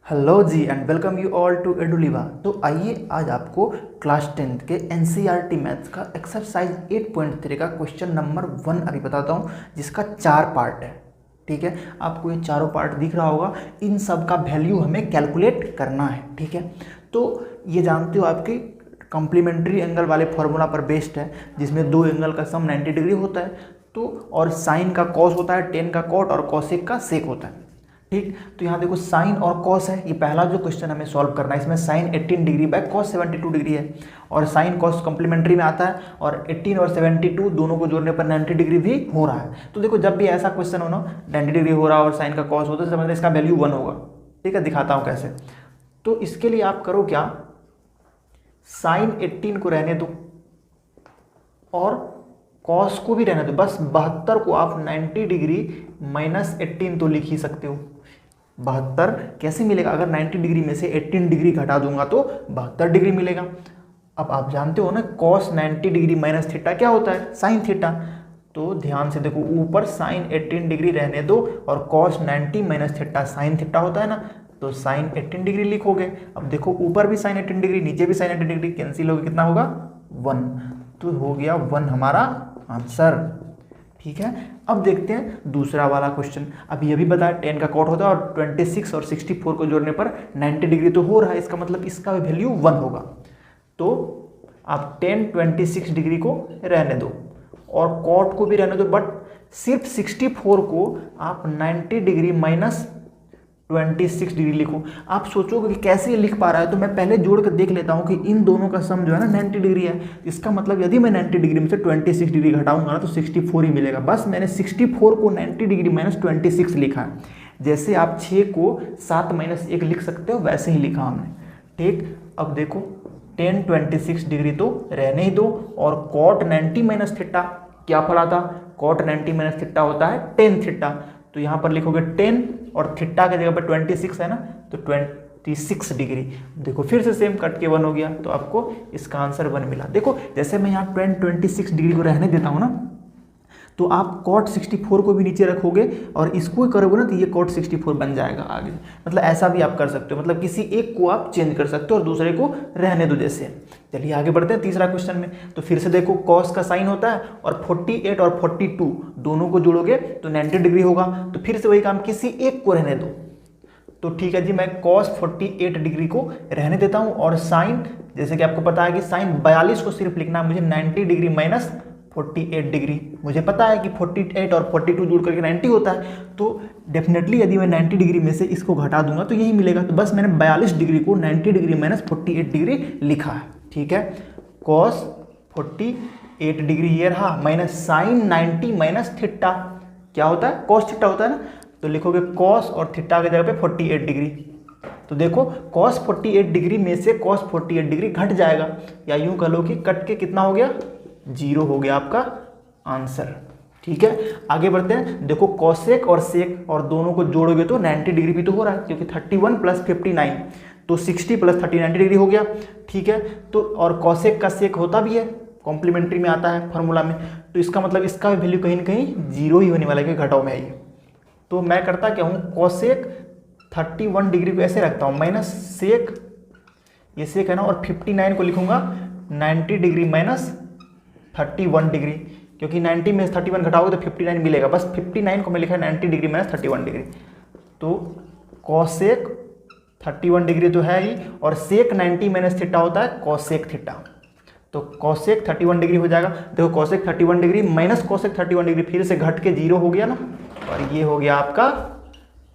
Hello ji and welcome you all to Eduliva. तो आइए आज आपको क्लास 10th के एनसीईआरटी मैथ्स का एक्सरसाइज 8.3 का क्वेश्चन नंबर 1 अभी बताता हूँ, जिसका 4 पार्ट है। ठीक है, आपको ये चारों पार्ट दिख रहा होगा। इन सब का वैल्यू हमें कैलकुलेट करना है। ठीक है, तो ये जानते हो आपकी कॉम्प्लीमेंट्री एंगल वाले फॉर्मूला पर बेस्ड है, जिसमें दो एंगल का सम 90 डिग्री होता है। तो और साइन का कॉस होता है, टेन का कॉट और कॉसेक का सेक होता है। ठीक, तो यहाँ देखो साइन और कॉस है। ये पहला जो क्वेश्चन हमें सॉल्व करना है, इसमें sine 18 degree by cos 72 degree है और साइन कॉस कॉम्प्लीमेंट्री में आता है और 18 और 72 दोनों को जोड़ने पर 90 डिग्री भी हो रहा है। तो देखो जब भी ऐसा क्वेश्चन हो ना 90 डिग्री हो रहा है और साइन का कॉस होता है, समझ इसका वैल्यू 1 होगा। ठीक है, दिखाता हूँ कैसे। तो इसके लिए आप करो क्या, साइन 18 को रहने दो और कॉस को भी रहने दो। बस 72 को आप 90 डिग्री माइनस 18 तो लिख ही सकते हो। 72 कैसे मिलेगा? अगर 90 डिग्री में से 18 डिग्री घटा दूंगा तो 72 डिग्री मिलेगा। अब आप जानते हो ना कॉस 90 डिग्री माइनस थीटा क्या होता है? Sine theta. तो ध्यान से देखो, ऊपर साइन 18 डिग्री रहने दो और cos 90 minus theta sine theta होता है ना, तो साइन 18 डिग्री लिखोगे। अब देखो ऊपर भी साइन 18 डिग्री, नीचे भी साइन 18 डिग्री, कैंसिल होगा, कितना होगा? 1। तो हो गया 1 हमारा आंसर। ठीक है, अब देखते हैं दूसरा वाला क्वेश्चन। अभी अभी बताया 10 का कॉट होता है और 26 और 64 को जोड़ने पर 90 डिग्री तो हो रहा है, इसका मतलब इसका वैल्यू 1 होगा। तो आप 10 26 डिग्री को रहने दो और कॉट को भी रहने दो, बट सिर्फ 64 को आप 90 डिग्री माइनस 26 डिग्री लिखो। आप सोचोगे कि कैसे लिख पा रहा है, तो मैं पहले जोड़ कर देख लेता हूं कि इन दोनों का सम जो है ना 90 डिग्री है। इसका मतलब यदि मैं 90 डिग्री में से 26 डिग्री घटाऊंगा ना तो 64 ही मिलेगा। बस मैंने 64 को 90 डिग्री माइनस 26 लिखा है। जैसे आप 6 को 7 माइनस 1 लिख सकते हो, वैसे ही लिखा हमने। ठीक, अब देखो 10 26 डिग्री तो रहने ही दो और कॉट 90 माइनस थीटा क्या पड़ा था? कॉट 90 माइनस थीटा होता है टेन थीटा। तो यहाँ पर लिखोगे 10 और थीटा के जगह पर 26 है ना, तो 26 डिग्री। देखो फिर से सेम कट के 1 हो गया, तो आपको इसका आंसर 1 मिला। देखो जैसे मैं यहाँ 26 डिग्री को रहने देता हूँ ना, तो आप कॉट 64 को भी नीचे रखोगे और इसको करोगे ना तो ये कॉट 64 बन जाएगा आगे। मतलब ऐसा भी आप कर सकते हो, मतलब किसी एक को आप चेंज कर सकते हो और दूसरे को रहने दो जैसे। चलिए आगे बढ़ते हैं तीसरा क्वेश्चन में। तो फिर से देखो कॉस का साइन होता है और 48 और 42 दोनों को जोड़ोगे तो 90 डिग्री होगा। तो फिर से वही काम, किसी एक को रहने दो। तो ठीक है जी, मैं cos 48 डिग्री को रहने देता हूं और साइन, जैसे कि आपको पता है कि साइन 42 को सिर्फ लिखना है मुझे 90 डिग्री माइनस 48 डिग्री। मुझे पता है कि 48 और 42 जोड़ करके 90 होता है, तो डेफिनेटली यदि मैं 90 डिग्री में से इसको घटा दूंगा तो यही मिलेगा। तो बस मैंने 42 डिग्री को 90 डिग्री माइनस 48 डिग्री लिखा है। ठीक है, cos 48 डिग्री ये रहा माइनस साइन 90 माइनस थीटा क्या होता है? cos थीटा होता है ना, तो लिखोगे cos और थीटा की जगह पे 48 डिग्री। तो देखो cos 48 डिग्री में से cos 48 डिग्री घट जाएगा, या यूं कह लो कि कट के कितना हो गया? 0 हो गया आपका आंसर। ठीक है, आगे बढ़ते हैं। देखो कॉसेक और सेक और दोनों को जोड़ोगे तो 90 डिग्री भी तो हो रहा है, क्योंकि 31 प्लस 59 तो 60 प्लस 30 90 डिग्री हो गया। ठीक है, तो और कॉसेक का सेक होता भी है, कॉम्प्लीमेंट्री में आता है फॉर्मूला में, तो इसका मतलब इसका वैल्यू कहीं ना कहीं 0 ही होने वाला है, घटाओ में है ये। तो मैं करता क्या हूँ, कॉसेक 31 डिग्री को ऐसे रखता हूँ माइनस सेक, ये सेक है ना, और 59 को लिखूंगा 90 डिग्री माइनस 31 डिग्री, क्योंकि 90 में 31 घटाओगे तो 59 मिलेगा। बस 59 को मैं लिखा है 90 डिग्री माइनस 31 डिग्री। तो कॉसेक 31 डिग्री तो है ही, और सेक 90 माइनस थीटा होता है कॉसेक थीटा, तो कॉसेक 31 डिग्री हो जाएगा। देखो cosec 31 degree minus cosec 31 degree फिर से घट के 0 हो गया ना, और ये हो गया आपका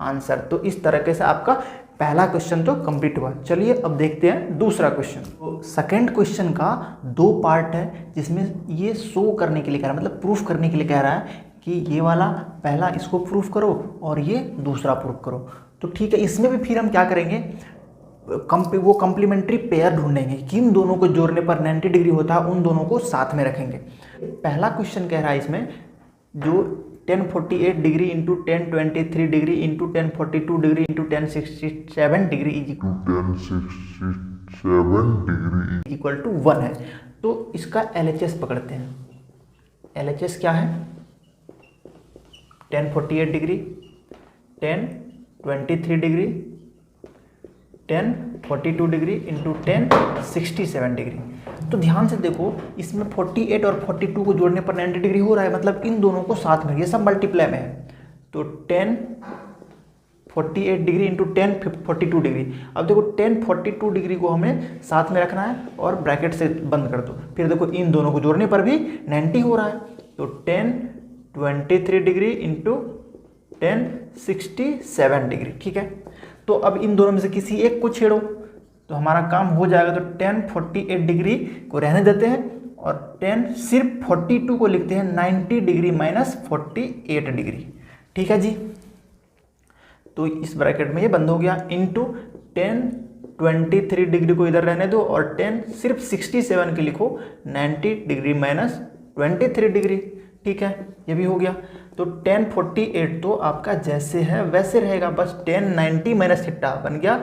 आंसर। तो इस तरीके से आपका पहला क्वेश्चन तो कंप्लीट हुआ। चलिए अब देखते हैं दूसरा क्वेश्चन। तो सेकंड क्वेश्चन का 2 पार्ट है, जिसमें ये शो करने के लिए कह रहा है, मतलब प्रूफ करने के लिए कह रहा है कि ये वाला पहला इसको प्रूफ करो और ये दूसरा प्रूफ करो। तो ठीक है, इसमें भी फिर हम क्या करेंगे, वो कॉम्प्लीमेंट्री पेयर ढूंढेंगे, किन दोनों को जोड़ने पर 90 डिग्री होता है उन दोनों को साथ में रखेंगे। पहला क्वेश्चन कह रहा है इसमें जो 1048 degree into 1023 degree into 1042 degree into 1067 degree equal to 1 है। तो इसका LHS पकड़ते हैं। LHS क्या है? 1048 degree, 1023 degree 10 42 degree into 10 67 degree. तो ध्यान से देखो, इसमें 48 और 42 को जोड़ने पर 90 डिग्री हो रहा है, मतलब इन दोनों को साथ में, ये सब मल्टीप्लाई में है। तो 10 48 डिग्री इंटू 10 42 डिग्री। अब देखो 10 42 डिग्री को हमें साथ में रखना है और ब्रैकेट से बंद कर दो। फिर देखो इन दोनों को जोड़ने पर भी 90 हो रहा है। तो 10 23 डिग्री इंटू 10 67 डिग्री। ठीक है, तो अब इन दोनों में से किसी एक को छेड़ो तो हमारा काम हो जाएगा। तो 10 48 डिग्री को रहने देते हैं और 10 सिर्फ 42 को लिखते हैं 90 डिग्री माइनस 48 डिग्री। ठीक है जी, तो इस ब्रैकेट में ये बंद हो गया। इंटू 10 23 डिग्री को इधर रहने दो और 10 सिर्फ 67 के लिखो 90 डिग्री माइनस 23 डिग्री। ठीक है, ये भी हो गया। तो 10 48 तो आपका जैसे है वैसे रहेगा, बस 10 90 माइनस थीटा बन गया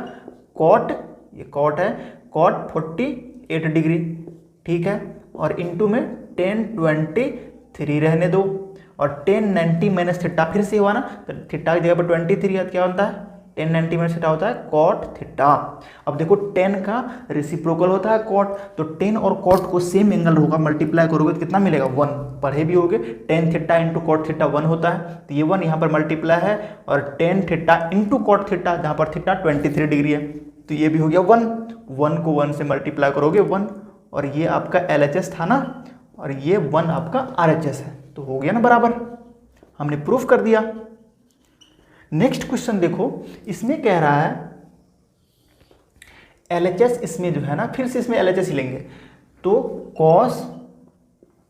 कॉट, ये कॉट है, कॉट 48 डिग्री। ठीक है, और इंटू में 10 23 रहने दो और 10 90 माइनस थीटा फिर से हुआ ना, तो थीटा की जगह पर 23 है, क्या होता है 10 90 माइनस थीटा होता है कॉट थीटा। अब देखो 10 का रेसिप्रोकल होता है कॉट, तो 10 और कॉट को सेम एंगल होगा, मल्टीप्लाई करोगे तो कितना मिलेगा 1, पढ़े भी होगे। 10 थीटा इंटू कॉट थीटा 1 होता है, तो ये 1 यहाँ पर मल्टीप्लाई है और 10 थीटा इंटू कॉट थीटा, जहाँ पर थीटा 23 डिग्री है, तो ये भी हो गया 1 को 1 से मल्टीप्लाई करोगे 1, और ये आपका LHS था ना, और ये 1 आपका RHS है, तो हो गया ना बराबर, हमने प्रूफ कर दिया। नेक्स्ट क्वेश्चन देखो, इसमें कह रहा है LHS, इसमें जो है ना, फिर से इसमें LHS ही लेंगे, तो cos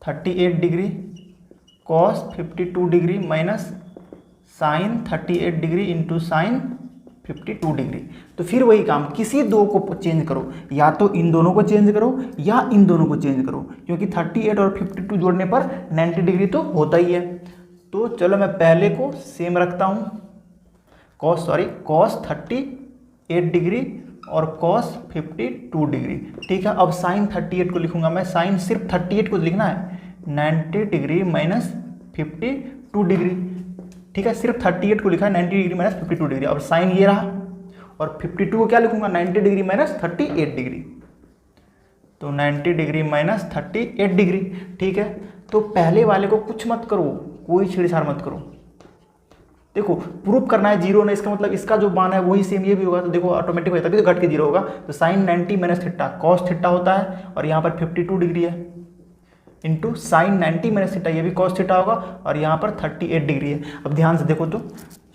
38 degree cos 52 degree minus sine 38 degree into sine 52 degree. तो फिर वही काम, किसी दो को चेंज करो, या तो इन दोनों को चेंज करो या इन दोनों को चेंज करो, क्योंकि 38 और 52 जोड़ने पर 90 डिग्री तो होता ही है। तो चलो मैं पहले को सेम रखता हूँ, cos 38 डिग्री और cos 52 डिग्री। ठीक है, अब साइन 38 को लिखूंगा मैं, साइन सिर्फ 38 को लिखना है 90 डिग्री माइनस 52 डिग्री। ठीक है, सिर्फ 38 को लिखा है 90 डिग्री माइनस 52 डिग्री। अब साइन ये रहा, और 52 को क्या लिखूंगा 90 डिग्री माइनस 38 डिग्री, तो 90 डिग्री माइनस 38 डिग्री। ठीक है, तो पहले वाले को कुछ मत करो, कोई छेड़छाड़ मत करो। देखो प्रूफ करना है जीरो ने, इसका मतलब इसका जो मान है वही सेम ये भी होगा, तो देखो ऑटोमेटिक होता है, तभी तो घट के जीरो होगा। तो sine 90 minus theta cos theta होता है, और यहाँ पर 52 डिग्री है, इंटू साइन 90 माइनस थीटा, ये भी कॉस थीटा होगा, और यहाँ पर 38 डिग्री है। अब ध्यान से देखो, तो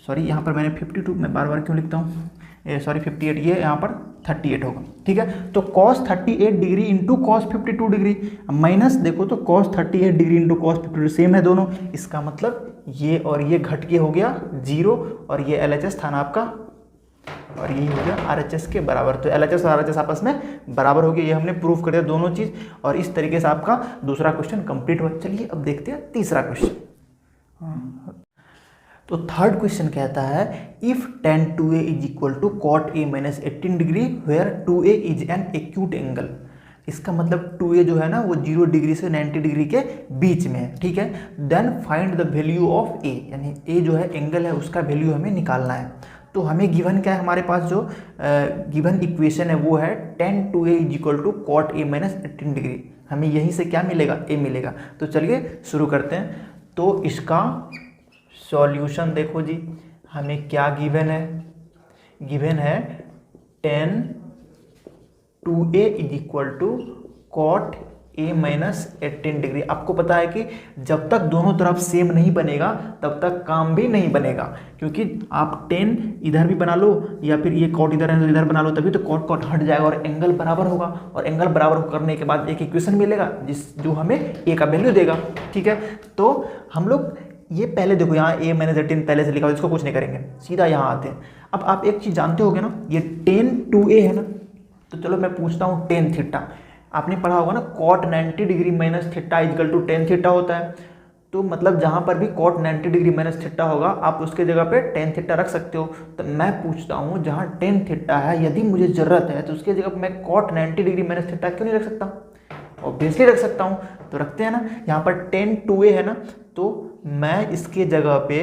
सॉरी यहाँ पर मैंने 52, मैं बार बार क्यों लिखता हूँ, सॉरी 58, ये यहाँ पर 38 होगा। ठीक है, तो cos 38 degree into cos 52 degree, minus देखो तो cos 38 degree into cos 52 same है दोनों, इसका मतलब ये और ये घट के हो गया जीरो, और ये LHS था ना आपका, और ये हो गया RHS के बराबर। तो LHS और RHS आपस में बराबर हो गया, ये हमने प्रूफ कर दिया दोनों चीज़, और इस तरीके से आपका दूसरा क्वेश्चन कंप्लीट हुआ। चलिए अब देखते हैं तीसरा क्वेश्चन। तो थर्ड क्वेश्चन कहता है if tan 2a is equal to cot a minus 18 degree where 2a is an acute angle. इसका मतलब 2a जो है ना वो 0 डिग्री से 90 डिग्री के बीच में है। ठीक है, then find the value of a, यानी a जो है एंगल है उसका वैल्यू हमें निकालना है। तो हमें गिवन क्या है, हमारे पास जो गिवन इक्वेशन है वो है tan 2a is equal to cot a minus 18 degree. हमें यहीं से क्या मिलेगा, a मिलेगा। तो चलिए शुरू करते हैं। तो इसका सॉल्यूशन देखो जी, हमें क्या गिवन है, गिवन है tan 2a is equal to cot a minus 18 degree. आपको पता है कि जब तक दोनों तरफ सेम नहीं बनेगा तब तक काम भी नहीं बनेगा, क्योंकि आप 10 इधर भी बना लो या फिर ये cot इधर है तो इधर बना लो, तभी तो cot हट जाएगा और एंगल बराबर होगा, और एंगल बराबर करने के बाद एक इक्वेशन मिलेगा जो हमें a का वैल्यू देगा। ठीक है, तो हम लोग ये पहले देखो यहाँ a माइनस 18 पहले से लिखा हुआ, इसको कुछ नहीं करेंगे, सीधा यहाँ आते हैं। अब आप एक चीज़ जानते होगे ना, ये tan 2a है ना, तो चलो मैं पूछता हूँ tan थीटा। आपने पढ़ा होगा ना cot 90 degree minus theta equal to tan theta होता है। तो मतलब जहाँ पर भी cot 90 डिग्री माइनस थीटा होगा आप उसके जगह पे tan थीटा रख सकते हो। तो मैं पूछता हूँ जहाँ tan थीटा है, यदि मुझे ज़रूरत है तो उसके जगह पर मैं cot 90 डिग्री माइनस थीटा क्यों नहीं रख सकता, ऑब्वियसली रख सकता हूँ। तो रखते हैं ना, यहाँ पर tan 2a है ना, तो मैं इसके जगह पे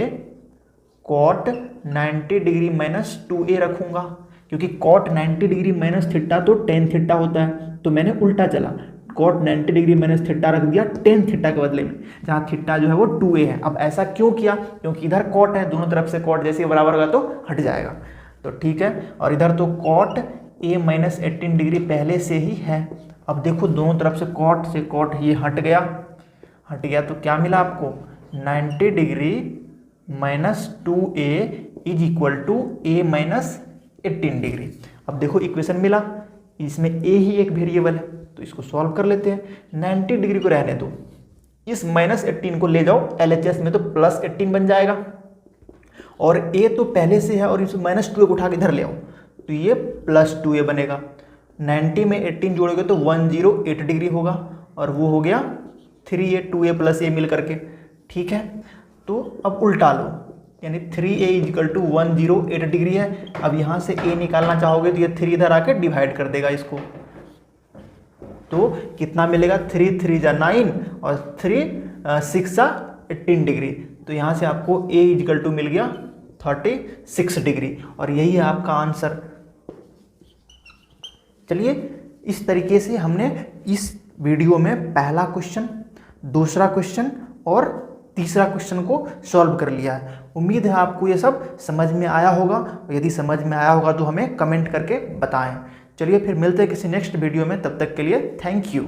cot 90 डिग्री माइनस 2a रखूँगा, क्योंकि कॉट 90 डिग्री माइनस थीटा तो टेन थीटा होता है, तो मैंने उल्टा चला, कॉट 90 डिग्री माइनस थीटा रख दिया टेन थीटा के बदले में, जहाँ थीटा जो है वो 2a है। अब ऐसा क्यों किया, क्योंकि इधर कॉट है, दोनों तरफ से कॉट जैसे बराबर होगा तो हट जाएगा, तो ठीक है। और इधर तो कॉट a माइनस 18 डिग्री पहले से ही है। अब देखो दोनों तरफ से कॉट ये हट गया, तो क्या मिला आपको 90 degree minus 2a is equal to a minus 18 degree. अब देखो इक्वेशन मिला, इसमें a ही एक वेरिएबल है, तो इसको सॉल्व कर लेते हैं। 90 डिग्री को रहने दो, इस माइनस 18 को ले जाओ LHS में तो प्लस 18 बन जाएगा, और a तो पहले से है और इस माइनस 2a को उठा के इधर ले आओ तो ये प्लस 2a बनेगा। 90 में 18 जोड़ोगे तो 108 डिग्री होगा, और वो हो गया 3a 2a प्लस a मिल करके, ठीक है। तो अब उल्टा लो, यानी 3a इजिकल टू 108 डिग्री है। अब यहाँ से a निकालना चाहोगे तो ये 3 इधर आके डिवाइड कर देगा इसको, तो कितना मिलेगा 3 3 जा 9 और 3 6 जा 18 डिग्री, तो यहाँ से आपको a इजिकल टू मिल गया 36 डिग्री, और यही है आपका आंसर। चलिए इस तरीके से हमने इस वीडियो में पहला क्वेश्चन, दूसरा क्वेश्चन और तीसरा क्वेश्चन को सॉल्व कर लिया है। उम्मीद है आपको ये सब समझ में आया होगा, और यदि समझ में आया होगा तो हमें कमेंट करके बताएं। चलिए फिर मिलते हैं किसी नेक्स्ट वीडियो में, तब तक के लिए थैंक यू।